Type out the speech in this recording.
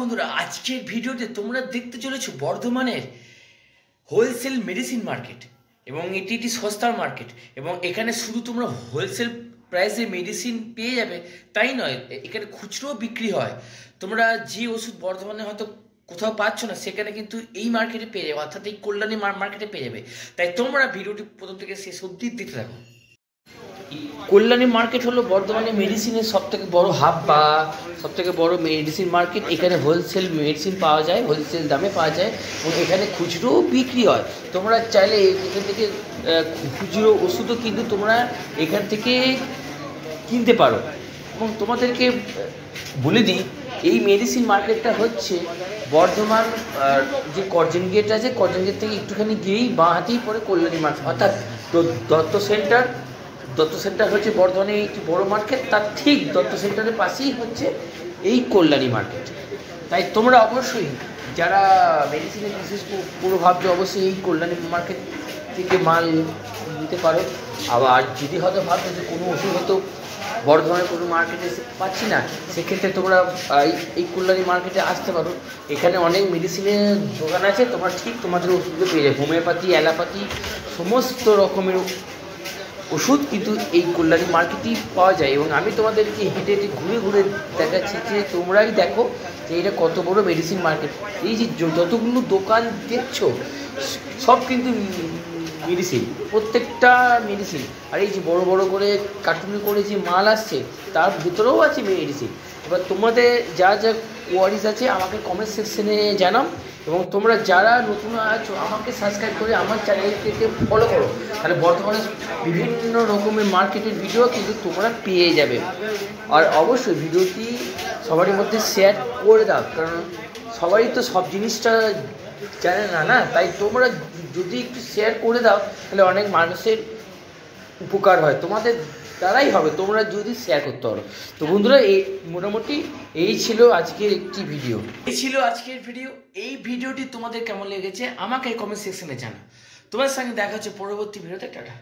বন্ধুরা, আজকের ভিডিওতে তোমরা দেখতে চলেছো বর্ধমানের হোলসেল মেডিসিন মার্কেট এবং এটি একটি সস্তার মার্কেট এবং এখানে শুধু তোমরা হোলসেল প্রাইসে মেডিসিন পেয়ে যাবে তাই নয়, এখানে খুচরোও বিক্রি হয়। তোমরা যে ওষুধ বর্ধমানে হয়তো কোথাও পাচ্ছ না সেখানে কিন্তু এই মার্কেটে পেয়ে যাবে, অর্থাৎ এই কল্যাণী মার্কেটে পেয়ে যাবে। তাই তোমরা ভিডিওটি প্রথম থেকে শেষ অবধি দেখতে থাকো। কল্যাণী মার্কেট হলো বর্ধমানে মেডিসিনের সবথেকে বড় হাব বা সবথেকে বড় মেডিসিন মার্কেট। এখানে হোলসেল মেডিসিন পাওয়া যায়, হোলসেল দামে পাওয়া যায় এবং এখানে খুচরোও বিক্রি হয়। তোমরা চাইলে এখান থেকে খুচরো ওষুধও কিন্তু তোমরা এখান থেকে কিনতে পারো। এবং তোমাদেরকে বলে দিই, এই মেডিসিন মার্কেটটা হচ্ছে বর্ধমান যে কর্জন গেট আছে, কর্জন গেট থেকে একটুখানি গিয়েই বাঁ হাতেই পড়ে কল্যাণী মার্কেট, অর্থাৎ দত্ত সেন্টার হচ্ছে বর্ধমানে একটি বড় মার্কেট, তার ঠিক দত্ত সেন্টারের পাশেই হচ্ছে এই কল্যাণী মার্কেট। তাই তোমরা অবশ্যই যারা মেডিসিনের বিশেষ পুরো ভাবছো অবশ্যই এই কল্যাণী মার্কেট থেকে মাল নিতে পারো। আবার যদি হয়তো ভাবছো যে কোনো ওষুধ হয়তো বর্ধমানের কোনো মার্কেটে পাচ্ছি না, সেক্ষেত্রে তোমরা এই কল্যাণী মার্কেটে আসতে পারো। এখানে অনেক মেডিসিনের দোকান আছে, তোমরা ঠিক তোমাদের ওষুধও পেয়ে যাবে। হোমিওপ্যাথি, অ্যালোপ্যাথি সমস্ত রকমের ওষুধ কিন্তু এই কল্যাণী মার্কেটেই পাওয়া যায়। এবং আমি তোমাদেরকে হেঁটে হেঁটে ঘুরে ঘুরে দেখাচ্ছি যে তোমরাই দেখো যে এটা কত বড় মেডিসিন মার্কেট। এই যে যতগুলো দোকান দেখছো সব কিন্তু মেডিসিন, প্রত্যেকটা মেডিসিন। আর এই যে বড় বড় করে কার্টুনে করে যে মাল আসছে তার ভিতরেও আছে মেডিসিন। এবার তোমাদের যা যা কোয়ারিজ আছে আমাকে কমেন্ট সেকশনে জানাও এবং তোমরা যারা নতুন আছো আমাকে সাবস্ক্রাইব করে আমার চ্যানেলটিকে ফলো করো, তাহলে বর্তমানে বিভিন্ন রকমের মার্কেটের ভিডিও কিন্তু তোমরা পেয়ে যাবে। আর অবশ্যই ভিডিওটি সবারই মধ্যে শেয়ার করে দাও, কারণ সবাই তো সব জিনিসটা জানে না, তাই তোমরা যদি একটু শেয়ার করে দাও তাহলে অনেক মানুষের উপকার হয়, তোমাদের দ্বারাই হবে তোমরা যদি শেয়ার করতে পারো। তো বন্ধুরা, এই মোটামুটি এই ছিল আজকের ভিডিও। এই ভিডিওটি তোমাদের কেমন লেগেছে আমাকে কমেন্ট সেকশনে জানাও। তোমার সঙ্গে দেখা হচ্ছে পরবর্তী ভিডিওতে। টাটা।